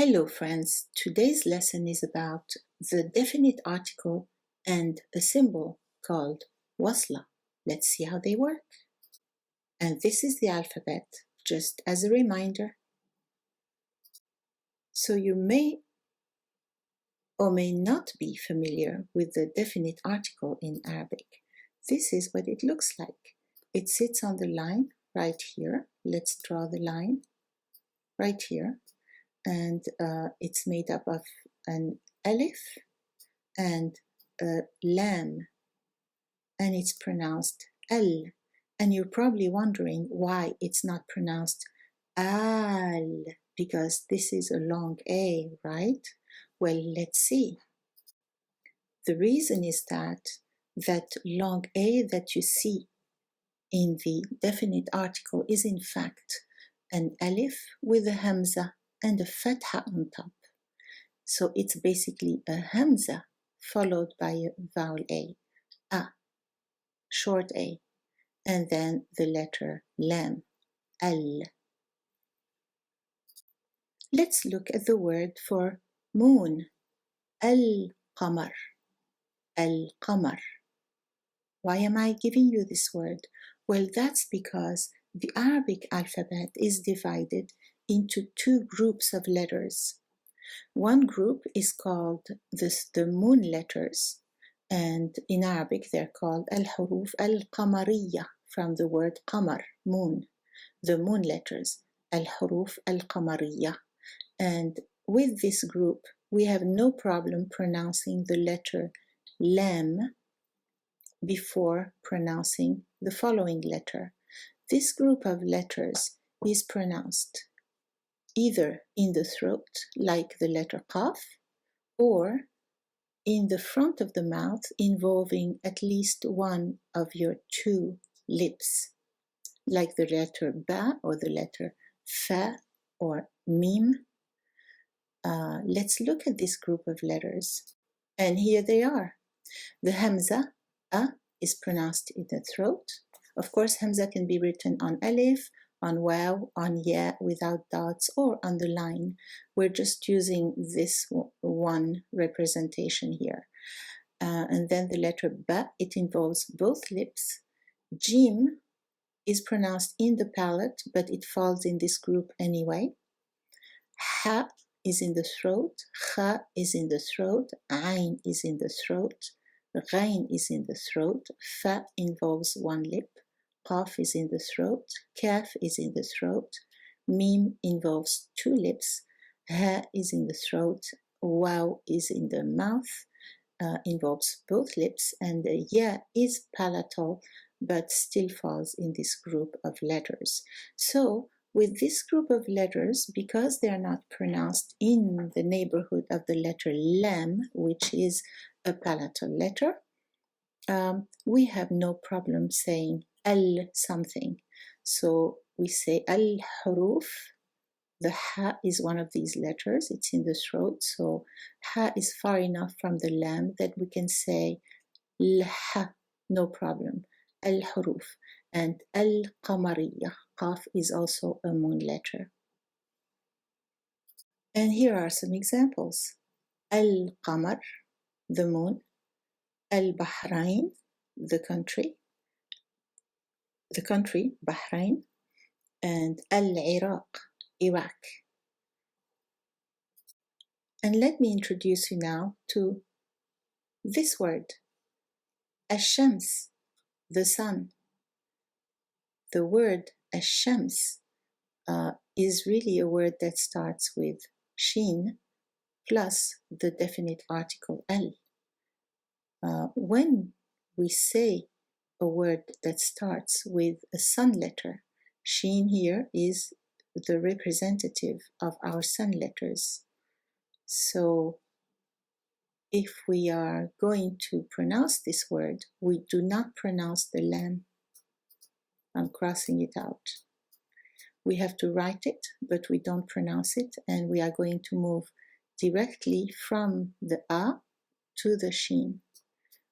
Hello friends, today's lesson is about the definite article and a symbol called Wasla. Let's see how they work. And this is the alphabet, just as a reminder. So you may or may not be familiar with the definite article in Arabic. This is what it looks like. It sits on the line right here. Let's draw the line right here. And it's made up of an alif and a lam, and it's pronounced al. And you're probably wondering why it's not pronounced al, because this is a long A, right? Well, let's see. The reason is that long A that you see in the definite article is in fact an alif with a Hamza and a fatha on top. So it's basically a Hamza followed by a vowel A, short A, and then the letter lam, al. Let's look at the word for moon, al-qamar, al-qamar. Why am I giving you this word? Well, that's because the Arabic alphabet is divided into two groups of letters. One group is called the moon letters, and in Arabic they're called al-huruf al-qamariyya, from the word qamar, moon, the moon letters, al-huruf al-qamariyya. And with this group, we have no problem pronouncing the letter lam before pronouncing the following letter. This group of letters is pronounced either in the throat, like the letter qaf, or in the front of the mouth, involving at least one of your two lips, like the letter ba or the letter fa or mim. Let's look at this group of letters. And here they are. The Hamza, is pronounced in the throat. Of course, Hamza can be written on alif, on waw, on ya without dots, or on the line. We're just using this one representation here. And then the letter ba, it involves both lips. Jim is pronounced in the palate, but it falls in this group anyway. Ha is in the throat, kha is in the throat, ayn is in the throat, ghayn is in the throat, fa involves one lip, qaf is in the throat, kaf is in the throat, mim involves two lips, ha is in the throat, waw is in the mouth, involves both lips, and ya is palatal but still falls in this group of letters. So with this group of letters, because they are not pronounced in the neighborhood of the letter lam, which is a palatal letter, we have no problem saying al something. So we say al-huruf. The ha is one of these letters. It's in the throat. So ha is far enough from the lam that we can say l-ha, no problem. Al-huruf. And al-qamariyya, qaf, is also a moon letter. And here are some examples. Al-qamar, the moon. Al-Bahrain, the country, Bahrain. And al-Iraq, Iraq. And let me introduce you now to this word, ash-shams, the sun. The word ash-shams is really a word that starts with shin plus the definite article al. When we say a word that starts with a sun letter, shin here is the representative of our sun letters. So if we are going to pronounce this word, we do not pronounce the lam. I'm crossing it out. We have to write it, but we don't pronounce it, and we are going to move directly from the a to the shin.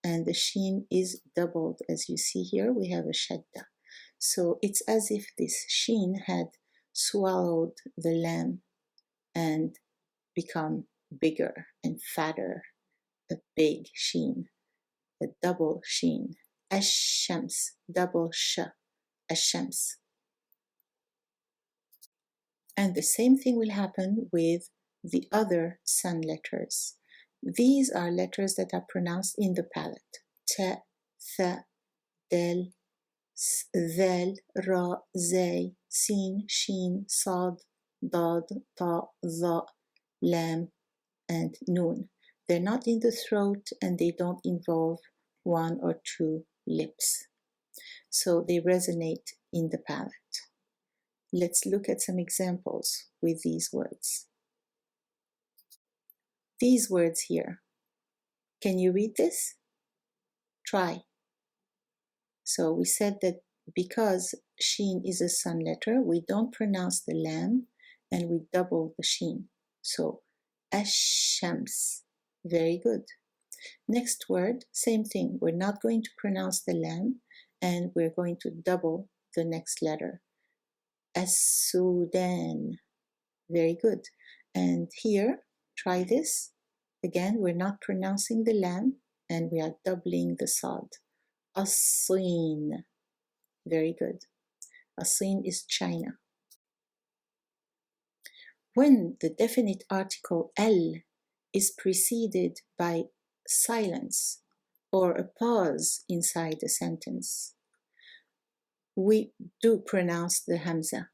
And the shin is doubled. As you see here, we have a shadda. So it's as if this shin had swallowed the lam and become bigger and fatter, a big sheen, a double sheen. Ash-shams, double sh, ash-shams. And the same thing will happen with the other sun letters. These are letters that are pronounced in the palate. Ta, tha, del, ذال, را, زاي, سين, شين, صاد, ضاد, طاء, ظاء, لام, and noon. They're not in the throat and they don't involve one or two lips. So they resonate in the palate. Let's look at some examples with these words. These words here. Can you read this? Try. So we said that because sheen is a sun letter, we don't pronounce the lam and we double the sheen. So ash-shams. Very good. Next word, same thing. We're not going to pronounce the lam and we're going to double the next letter. As-Sudan. Very good. And here, try this. Again, we're not pronouncing the lam and we are doubling the sad. As-Sin. Very good. As-Sin is China. When the definite article al is preceded by silence or a pause inside the sentence, we do pronounce the Hamza,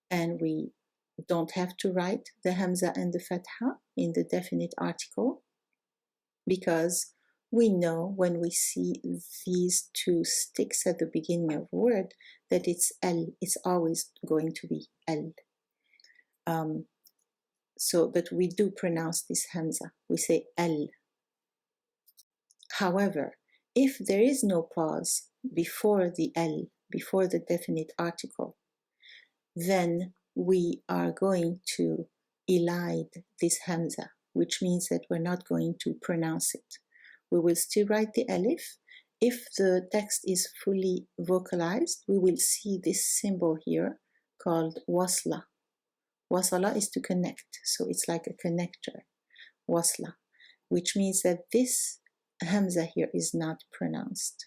and we don't have to write the Hamza and the Fatha in the definite article because we know when we see these two sticks at the beginning of a word that it's al, it's always going to be al. But we do pronounce this Hamza. We say al. However, if there is no pause before the al, before the definite article, then we are going to elide this Hamza, which means that we're not going to pronounce it. We will still write the alif. If the text is fully vocalized, we will see this symbol here called Wasla. Wasla is to connect, so it's like a connector, Wasla, which means that this Hamza here is not pronounced.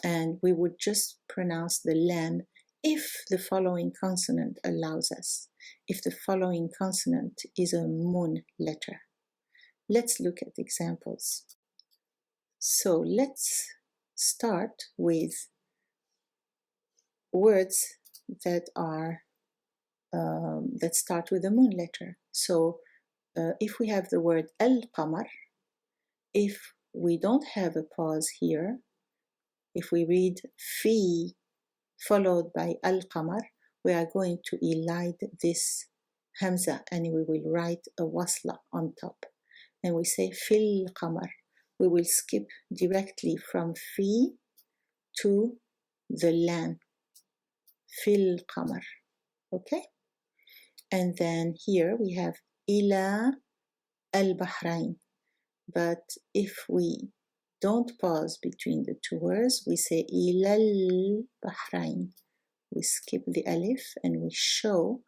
And we would just pronounce the lam if the following consonant allows us, if the following consonant is a mun letter. Let's look at examples. So let's start with words that are that start with a mun letter. So if we have the word al-qamar, if we don't have a pause here, if we read fi followed by al-qamar, we are going to elide this Hamza and we will write a Wasla on top. And we say fil qamar. We will skip directly from fi to the lam. Fil qamar. Okay? And then here we have ila al-Bahrain. But if we don't pause between the two words, we say ila al-Bahrain. We skip the alif and we show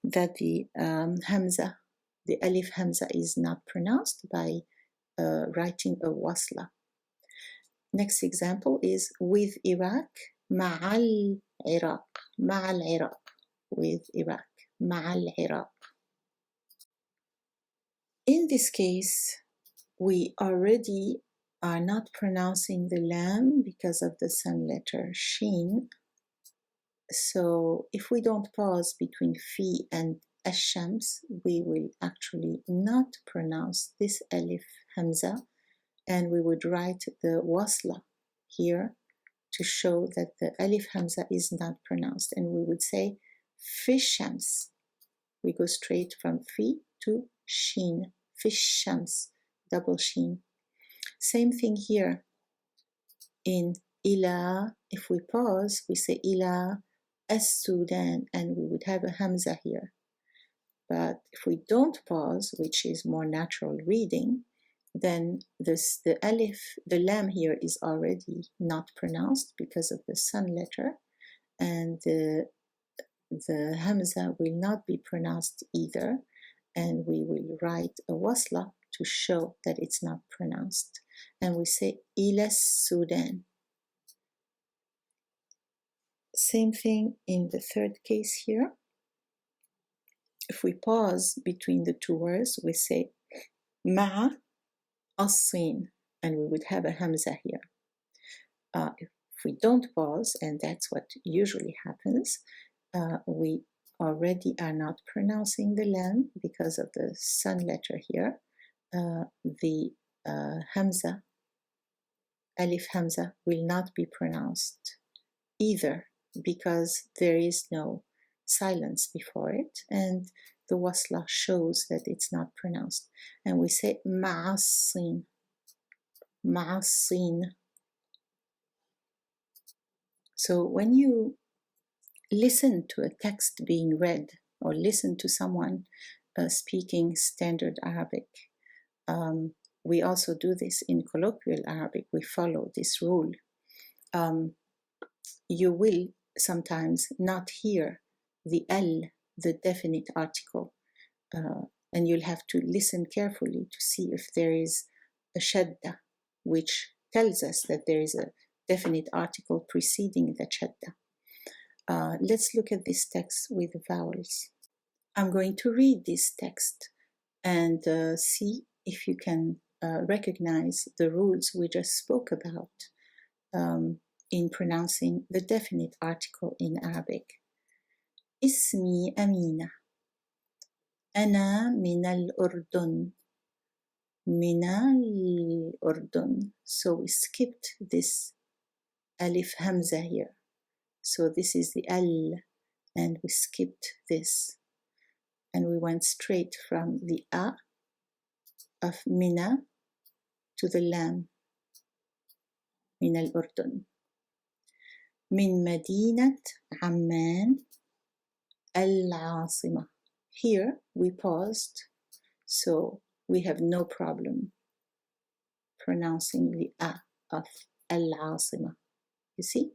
that the Hamza, the alif Hamza is not pronounced by writing a wasla. Next example is with Iraq, ma'al Iraq, ma'al Iraq, with Iraq, ma'al Iraq. In this case, we already are not pronouncing the lam because of the sun letter sheen. So if we don't pause between fi and ash-shams, we will actually not pronounce this alif Hamza, and we would write the wasla here to show that the alif Hamza is not pronounced, and we would say fish-shams. We go straight from fi to sheen, fish-shams, double sheen. Same thing here in ila. If we pause, we say ila as-Sudan, and we would have a Hamza here. But if we don't pause, which is more natural reading, then the alif, the lam here is already not pronounced because of the sun letter, and the Hamza will not be pronounced either, and we will write a Wasla to show that it's not pronounced. And we say إلى السودان. Same thing in the third case here. If we pause between the two words, we say مع الصين, and we would have a Hamza here. If we don't pause, and that's what usually happens, we already are not pronouncing the lam because of the sun letter here. The Hamza, Alif Hamza, will not be pronounced either because there is no silence before it, and the Wasla shows that it's not pronounced. And we say مع الصين, مع الصين. So when you listen to a text being read or listen to someone speaking standard Arabic, we also do this in colloquial Arabic. We follow this rule. You will sometimes not hear the al, the definite article, and you'll have to listen carefully to see if there is a shadda, which tells us that there is a definite article preceding the shadda. Let's look at this text with vowels. I'm going to read this text and see if you can recognize the rules we just spoke about in pronouncing the definite article in Arabic. اسمي أمينة. أنا من الأردن. من الأردن. So we skipped this Alif Hamza here. So this is the al, and we skipped this. And we went straight from the a of Mina to the lam. من الأردن. من مدينة عمان العاصمة. Here we paused, so we have no problem pronouncing the a of al-Asima. You see?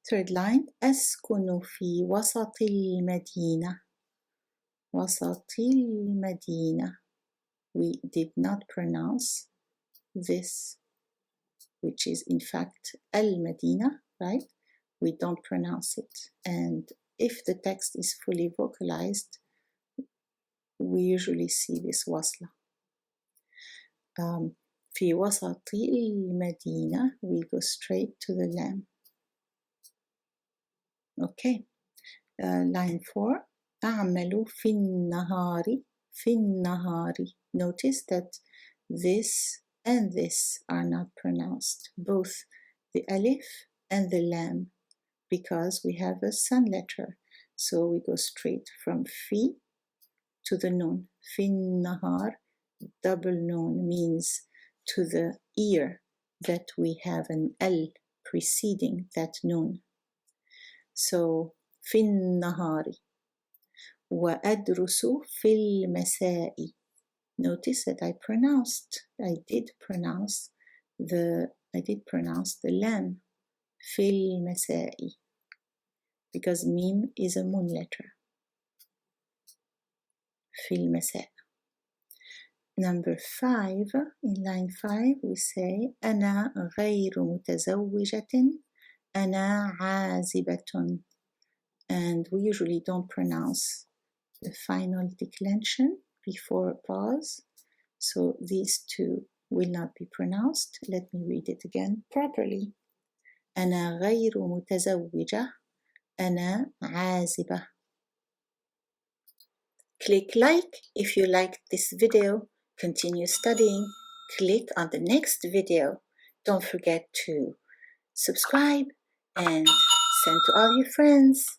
Third line, أسكن في وسط المدينة. وسط المدينة. We did not pronounce this, which is in fact al-Madina, right? We don't pronounce it. And if the text is fully vocalized, we usually see this wasla. في وسط المدينة, we go straight to the lam. Okay. Line 4. أعمل في النهار. في النهار. Notice that this and this are not pronounced, both the alif and the lam, because we have a sun letter. So we go straight from fi to the nun. في النهار. Double nun means to the ear that we have an al preceding that nun. So في النهار. وأدرس في المساء. Notice that I did pronounce the lam. في المساء, because mim is a moon letter. في المساء. Number 5, in line 5, we say أنا غير متزوجة. أنا عازبة. And we usually don't pronounce the final declension before a pause. So these two will not be pronounced. Let me read it again properly. أنا غير متزوجة. أنا عازبة. Click like if you liked this video. Continue studying. Click on the next video. Don't forget to subscribe and send to all your friends.